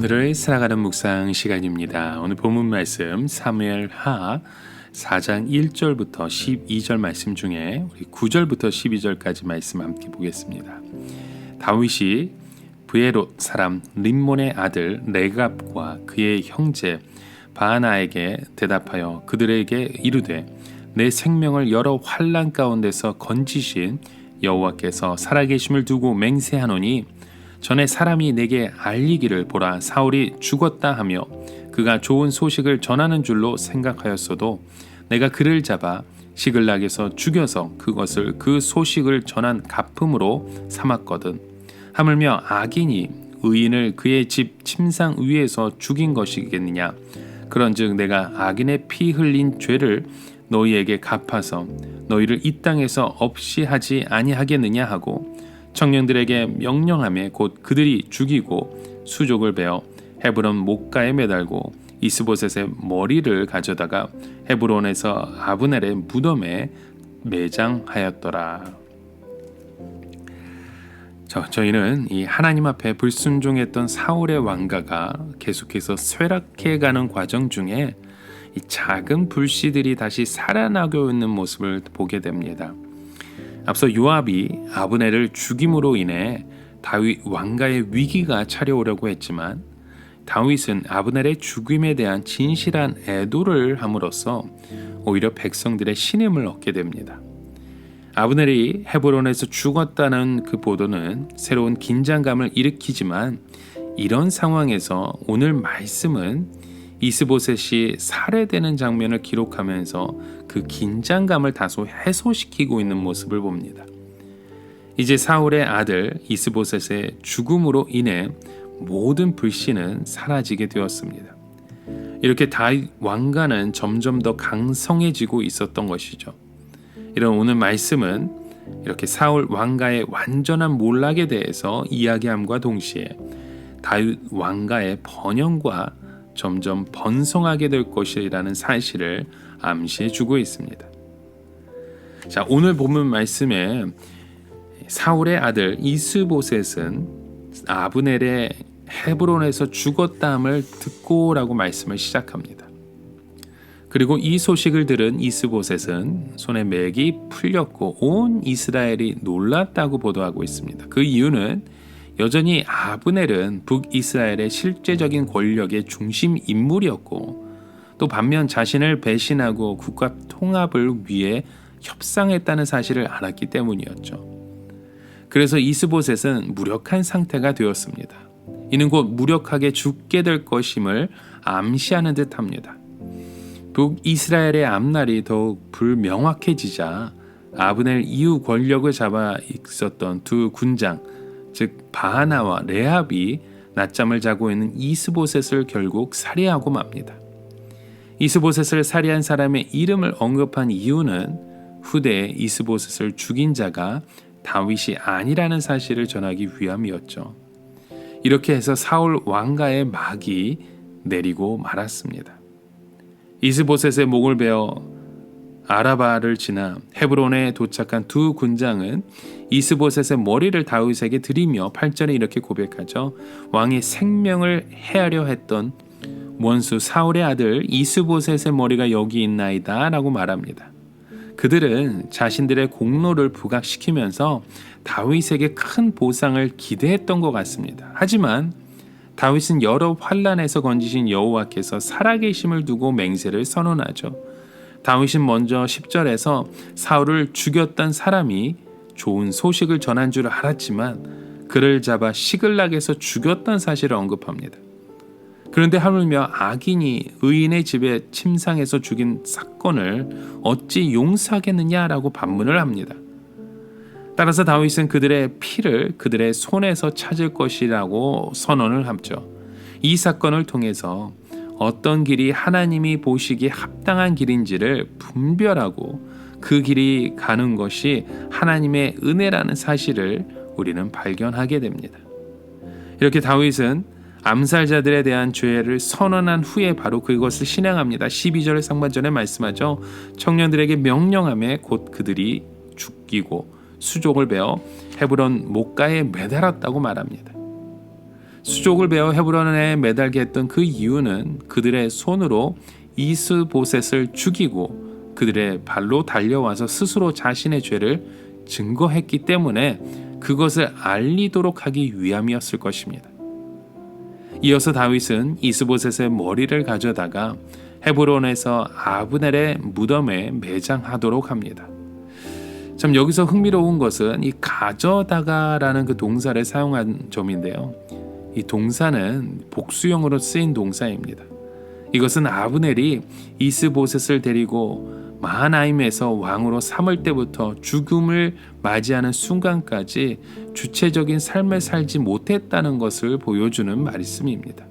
오늘을 살아가는 묵상 시간입니다. 오늘 본문 말씀 사무엘하 4장 1절부터 12절 말씀 중에 우리 9절부터 12절까지 말씀 함께 보겠습니다. 다윗이 브에롯 사람 림몬의 아들 레갑과 그의 형제 바하나에게 대답하여 그들에게 이르되 내 생명을 여러 환난 가운데서 건지신 여호와께서 살아계심을 두고 맹세하노니 전에 사람이 내게 알리기를 보라 사울이 죽었다 하며 그가 좋은 소식을 전하는 줄로 생각하였어도 내가 그를 잡아 시글락에서 죽여서 그것을 그 소식을 전한 갚음으로 삼았거든. 하물며 악인이 의인을 그의 집 침상 위에서 죽인 것이겠느냐. 그런즉 내가 악인의 피 흘린 죄를 너희에게 갚아서 너희를 이 땅에서 없이 하지 아니하겠느냐 하고 청년들에게 명령하며 곧 그들이 죽이고 수족을 베어 헤브론 목가에 매달고 이스보셋의 머리를 가져다가 헤브론에서 아브넬의 무덤에 매장하였더라. 저희는 이 하나님 앞에 불순종했던 사울의 왕가가 계속해서 쇠락해가는 과정 중에 이 작은 불씨들이 다시 살아나고 있는 모습을 보게 됩니다. 앞서 요압이 아브넬을 죽임으로 인해 다윗 왕가의 위기가 차려오려고 했지만 다윗은 아브넬의 죽임에 대한 진실한 애도를 함으로써 오히려 백성들의 신임을 얻게 됩니다. 아브넬이 헤브론에서 죽었다는 그 보도는 새로운 긴장감을 일으키지만 이런 상황에서 오늘 말씀은 이스보셋이 살해되는 장면을 기록하면서 그 긴장감을 다소 해소시키고 있는 모습을 봅니다. 이제 사울의 아들 이스보셋의 죽음으로 인해 모든 불씨는 사라지게 되었습니다. 이렇게 다윗 왕가는 점점 더 강성해지고 있었던 것이죠. 이런 오늘 말씀은 이렇게 사울 왕가의 완전한 몰락에 대해서 이야기함과 동시에 다윗 왕가의 번영과 점점 번성하게 될 것이라는 사실을 암시해 주고 있습니다. 자, 오늘 본문 말씀에 사울의 아들 이스보셋은 아브넬의 헤브론에서 죽었다함을 듣고라고 말씀을 시작합니다. 그리고 이 소식을 들은 이스보셋은 손에 맥이 풀렸고 온 이스라엘이 놀랐다고 보도하고 있습니다. 그 이유는 여전히 아브넬은 북이스라엘의 실제적인 권력의 중심 인물이었고 또 반면 자신을 배신하고 국가 통합을 위해 협상했다는 사실을 알았기 때문이었죠. 그래서 이스보셋은 무력한 상태가 되었습니다. 이는 곧 무력하게 죽게 될 것임을 암시하는 듯합니다. 북이스라엘의 앞날이 더욱 불명확해지자 아브넬 이후 권력을 잡아 있었던 두 군장 즉 바하나와 레합이 낮잠을 자고 있는 이스보셋을 결국 살해하고 맙니다. 이스보셋을 살해한 사람의 이름을 언급한 이유는 후대에 이스보셋을 죽인 자가 다윗이 아니라는 사실을 전하기 위함이었죠. 이렇게 해서 사울 왕가의 막이 내리고 말았습니다. 이스보셋의 목을 베어 아라바를 지나 헤브론에 도착한 두 군장은 이스보셋의 머리를 다윗에게 드리며 8절에 이렇게 고백하죠. 왕의 생명을 해하려 했던 원수 사울의 아들 이스보셋의 머리가 여기 있나이다 라고 말합니다. 그들은 자신들의 공로를 부각시키면서 다윗에게 큰 보상을 기대했던 것 같습니다. 하지만 다윗은 여러 환난에서 건지신 여호와께서 살아계심을 두고 맹세를 선언하죠. 다윗은 먼저 10절에서 사울을 죽였던 사람이 좋은 소식을 전한 줄 알았지만 그를 잡아 시글락에서 죽였던 사실을 언급합니다. 그런데 하물며 악인이 의인의 집에 침상에서 죽인 사건을 어찌 용서하겠느냐라고 반문을 합니다. 따라서 다윗은 그들의 피를 그들의 손에서 찾을 것이라고 선언을 하죠. 이 사건을 통해서 어떤 길이 하나님이 보시기에 합당한 길인지를 분별하고 그 길이 가는 것이 하나님의 은혜라는 사실을 우리는 발견하게 됩니다. 이렇게 다윗은 암살자들에 대한 죄를 선언한 후에 바로 그것을 실행합니다. 12절 상반절에 말씀하죠. 청년들에게 명령하며 곧 그들이 죽이고 수족을 베어 헤브론 목가에 매달았다고 말합니다. 수족을 베어 헤브론에 매달게 했던 그 이유는 그들의 손으로 이스보셋을 죽이고 그들의 발로 달려와서 스스로 자신의 죄를 증거했기 때문에 그것을 알리도록 하기 위함이었을 것입니다. 이어서 다윗은 이스보셋의 머리를 가져다가 헤브론에서 아브넬의 무덤에 매장하도록 합니다. 참 여기서 흥미로운 것은 이 가져다가라는 그 동사를 사용한 점인데요. 이 동사는 복수형으로 쓰인 동사입니다. 이것은 아브넬이 이스보셋을 데리고 마하나임에서 왕으로 삼을 때부터 죽음을 맞이하는 순간까지 주체적인 삶을 살지 못했다는 것을 보여주는 말씀입니다.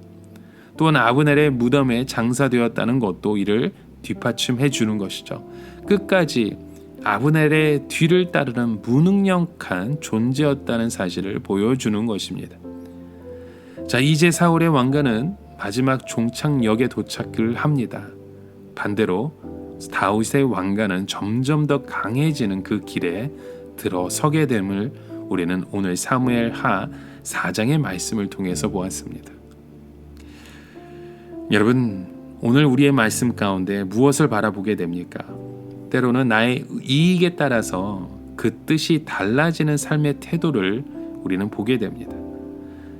또한 아브넬의 무덤에 장사되었다는 것도 이를 뒷받침해 주는 것이죠. 끝까지 아브넬의 뒤를 따르는 무능력한 존재였다는 사실을 보여주는 것입니다. 자, 이제 사울의 왕가는 마지막 종착역에 도착을 합니다. 반대로 다윗의 왕가는 점점 더 강해지는 그 길에 들어서게 됨을 우리는 오늘 사무엘하 4장의 말씀을 통해서 보았습니다. 여러분, 오늘 우리의 말씀 가운데 무엇을 바라보게 됩니까? 때로는 나의 이익에 따라서 그 뜻이 달라지는 삶의 태도를 우리는 보게 됩니다.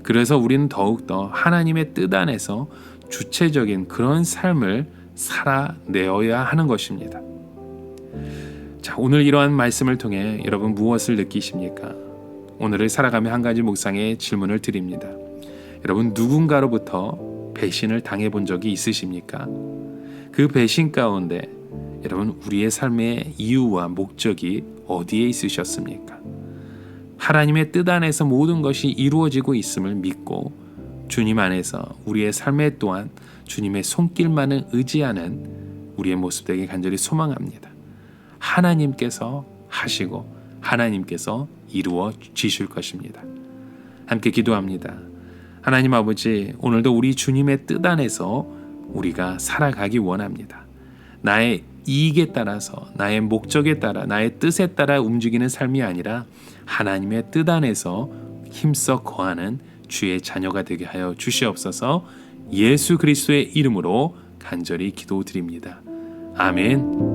그래서 우리는 더욱더 하나님의 뜻 안에서 주체적인 그런 삶을 살아내어야 하는 것입니다. 자, 오늘 이러한 말씀을 통해 여러분 무엇을 느끼십니까? 오늘을 살아가며 한 가지 묵상의 질문을 드립니다. 여러분, 누군가로부터 배신을 당해본 적이 있으십니까? 그 배신 가운데 여러분, 우리의 삶의 이유와 목적이 어디에 있으셨습니까? 하나님의 뜻 안에서 모든 것이 이루어지고 있음을 믿고 주님 안에서 우리의 삶에 또한 주님의 손길만을 의지하는 우리의 모습 되게 간절히 소망합니다. 하나님께서 하시고 하나님께서 이루어 주실 것입니다. 함께 기도합니다. 하나님 아버지, 오늘도 우리 주님의 뜻 안에서 우리가 살아가기 원합니다. 나의 이익에 따라서, 나의 목적에 따라, 나의 뜻에 따라 움직이는 삶이 아니라 하나님의 뜻 안에서 힘써 거하는 주의 자녀가 되게 하여 주시옵소서. 예수 그리스도의 이름으로 간절히 기도드립니다. 아멘.